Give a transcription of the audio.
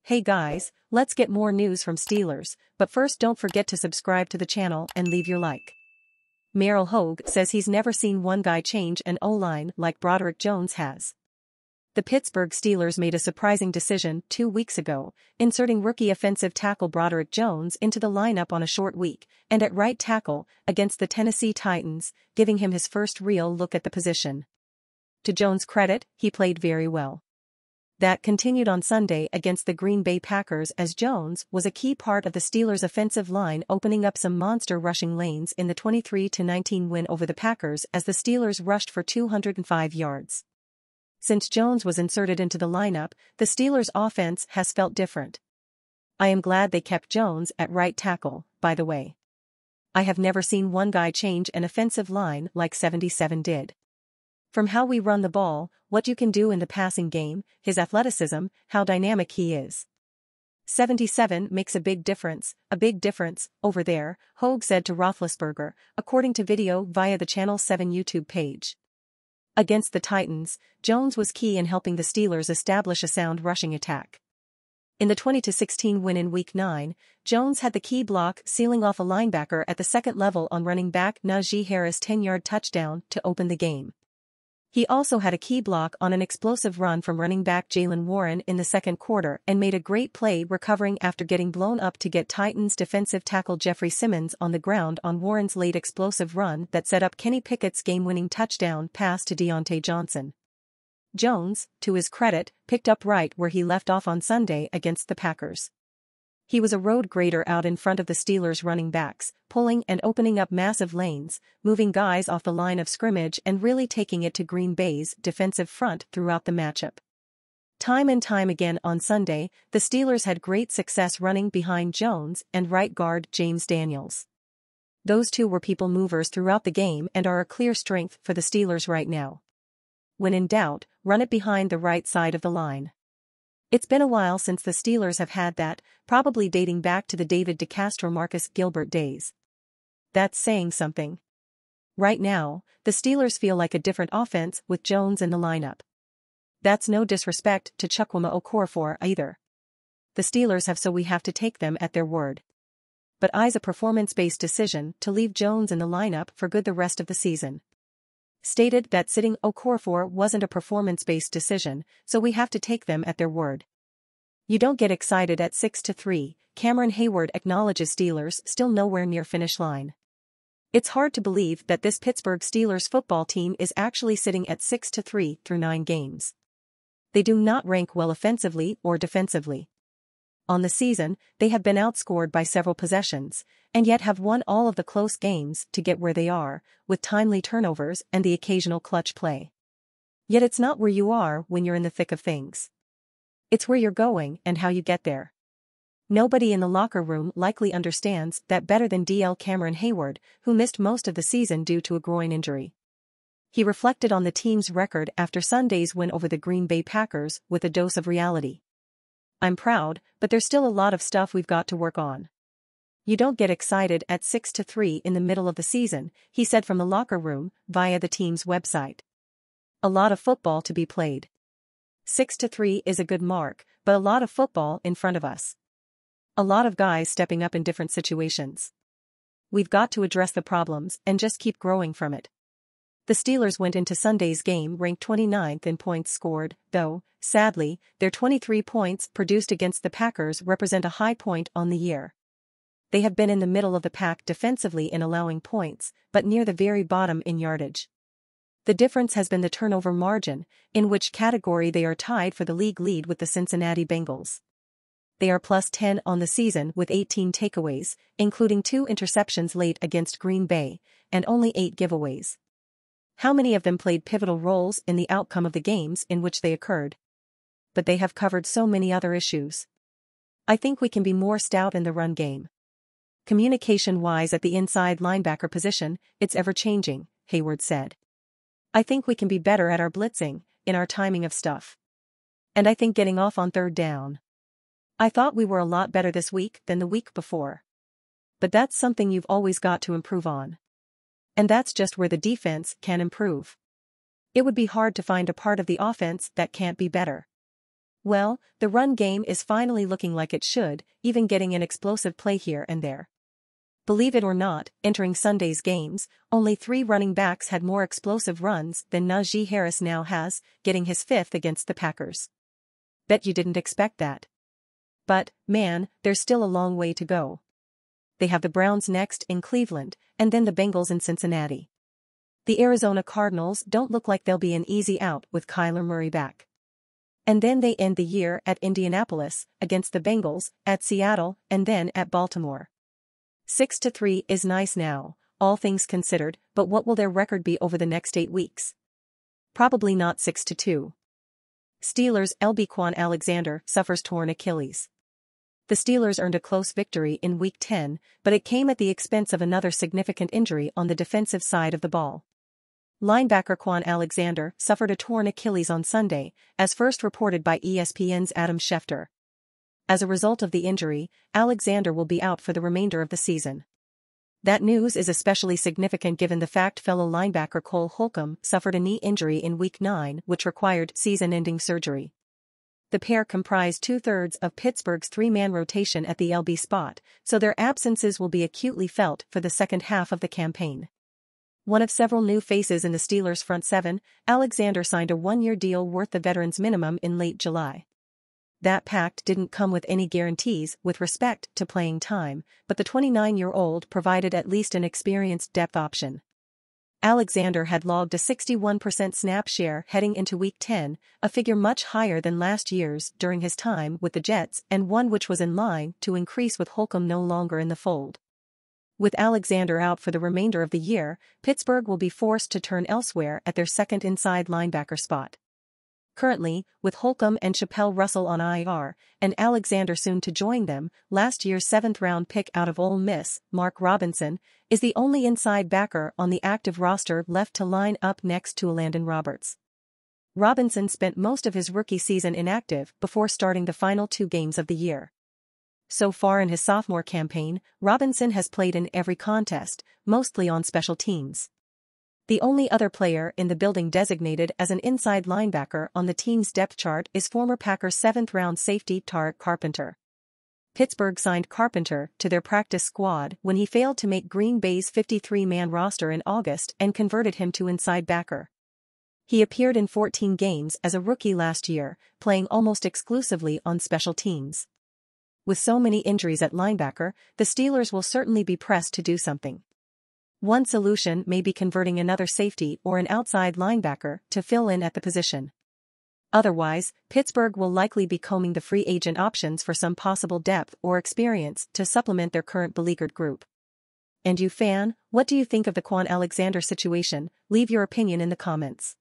Hey guys, let's get more news from Steelers, but first don't forget to subscribe to the channel and leave your like. Merrill Hogue says he's never seen one guy change an O-line like Broderick Jones has. The Pittsburgh Steelers made a surprising decision 2 weeks ago, inserting rookie offensive tackle Broderick Jones into the lineup on a short week, and at right tackle, against the Tennessee Titans, giving him his first real look at the position. To Jones' credit, he played very well. That continued on Sunday against the Green Bay Packers as Jones was a key part of the Steelers' offensive line, opening up some monster rushing lanes in the 23-19 win over the Packers as the Steelers rushed for 205 yards. Since Jones was inserted into the lineup, the Steelers' offense has felt different. I am glad they kept Jones at right tackle, by the way. I have never seen one guy change an offensive line like 77 did. From how we run the ball, what you can do in the passing game, his athleticism, how dynamic he is. 77 makes a big difference, over there, Hogue said to Roethlisberger, according to video via the Channel 7 YouTube page. Against the Titans, Jones was key in helping the Steelers establish a sound rushing attack. In the 20-16 win in Week 9, Jones had the key block sealing off a linebacker at the second level on running back Najee Harris' 10-yard touchdown to open the game. He also had a key block on an explosive run from running back Jaylen Warren in the second quarter and made a great play recovering after getting blown up to get Titans defensive tackle Jeffrey Simmons on the ground on Warren's late explosive run that set up Kenny Pickett's game-winning touchdown pass to Deontay Johnson. Jones, to his credit, picked up right where he left off on Sunday against the Packers. He was a road grader out in front of the Steelers' running backs, pulling and opening up massive lanes, moving guys off the line of scrimmage and really taking it to Green Bay's defensive front throughout the matchup. Time and time again on Sunday, the Steelers had great success running behind Jones and right guard James Daniels. Those two were people movers throughout the game and are a clear strength for the Steelers right now. When in doubt, run it behind the right side of the line. It's been a while since the Steelers have had that, probably dating back to the David DeCastro-Marcus Gilbert days. That's saying something. Right now, the Steelers feel like a different offense with Jones in the lineup. That's no disrespect to Chukwuma Okorafor either. The Steelers have, so we have to take them at their word. But I's a performance-based decision to leave Jones in the lineup for good the rest of the season. Stated that sitting Okorafor wasn't a performance-based decision, so we have to take them at their word. You don't get excited at 6-3, Cameron Hayward acknowledges Steelers still nowhere near finish line. It's hard to believe that this Pittsburgh Steelers football team is actually sitting at 6-3 through 9 games. They do not rank well offensively or defensively. On the season, they have been outscored by several possessions, and yet have won all of the close games to get where they are, with timely turnovers and the occasional clutch play. Yet it's not where you are when you're in the thick of things. It's where you're going and how you get there. Nobody in the locker room likely understands that better than DL Cameron Hayward, who missed most of the season due to a groin injury. He reflected on the team's record after Sunday's win over the Green Bay Packers with a dose of reality. I'm proud, but there's still a lot of stuff we've got to work on. You don't get excited at 6-3 in the middle of the season, he said from the locker room via the team's website. A lot of football to be played. 6-3 is a good mark, but a lot of football in front of us. A lot of guys stepping up in different situations. We've got to address the problems and just keep growing from it. The Steelers went into Sunday's game ranked 29th in points scored, though, sadly, their 23 points produced against the Packers represent a high point on the year. They have been in the middle of the pack defensively in allowing points, but near the very bottom in yardage. The difference has been the turnover margin, in which category they are tied for the league lead with the Cincinnati Bengals. They are plus 10 on the season with 18 takeaways, including 2 interceptions late against Green Bay, and only 8 giveaways. How many of them played pivotal roles in the outcome of the games in which they occurred? But they have covered so many other issues. I think we can be more stout in the run game. Communication-wise at the inside linebacker position, it's ever-changing, Hayward said. I think we can be better at our blitzing, in our timing of stuff. And I think getting off on third down. I thought we were a lot better this week than the week before. But that's something you've always got to improve on. And that's just where the defense can improve. It would be hard to find a part of the offense that can't be better. Well, the run game is finally looking like it should, even getting an explosive play here and there. Believe it or not, entering Sunday's games, only 3 running backs had more explosive runs than Najee Harris now has, getting his 5th against the Packers. Bet you didn't expect that. But, man, there's still a long way to go. They have the Browns next in Cleveland, and then the Bengals in Cincinnati. The Arizona Cardinals don't look like they'll be an easy out with Kyler Murray back. And then they end the year at Indianapolis, against the Bengals, at Seattle, and then at Baltimore. 6-3 is nice now, all things considered, but what will their record be over the next 8 weeks? Probably not 6-2. Steelers LB Kwon Alexander suffers torn Achilles. The Steelers earned a close victory in Week 10, but it came at the expense of another significant injury on the defensive side of the ball. Linebacker Kwon Alexander suffered a torn Achilles on Sunday, as first reported by ESPN's Adam Schefter. As a result of the injury, Alexander will be out for the remainder of the season. That news is especially significant given the fact fellow linebacker Cole Holcomb suffered a knee injury in Week 9 which required season-ending surgery. The pair comprise 2/3 of Pittsburgh's 3-man rotation at the LB spot, so their absences will be acutely felt for the second half of the campaign. One of several new faces in the Steelers' front seven, Alexander signed a 1-year deal worth the veteran's minimum in late July. That pact didn't come with any guarantees with respect to playing time, but the 29-year-old provided at least an experienced depth option. Alexander had logged a 61% snap share heading into Week 10, a figure much higher than last year's during his time with the Jets and one which was in line to increase with Holcomb no longer in the fold. With Alexander out for the remainder of the year, Pittsburgh will be forced to turn elsewhere at their second inside linebacker spot. Currently, with Holcomb and Chappelle Russell on IR, and Alexander soon to join them, last year's 7th-round pick out of Ole Miss, Mark Robinson, is the only inside backer on the active roster left to line up next to Elandon Roberts. Robinson spent most of his rookie season inactive before starting the final 2 games of the year. So far in his sophomore campaign, Robinson has played in every contest, mostly on special teams. The only other player in the building designated as an inside linebacker on the team's depth chart is former Packers 7th-round safety Tariq Carpenter. Pittsburgh signed Carpenter to their practice squad when he failed to make Green Bay's 53-man roster in August and converted him to inside backer. He appeared in 14 games as a rookie last year, playing almost exclusively on special teams. With so many injuries at linebacker, the Steelers will certainly be pressed to do something. One solution may be converting another safety or an outside linebacker to fill in at the position. Otherwise, Pittsburgh will likely be combing the free agent options for some possible depth or experience to supplement their current beleaguered group. And you fan, what do you think of the Kwon Alexander situation? Leave your opinion in the comments.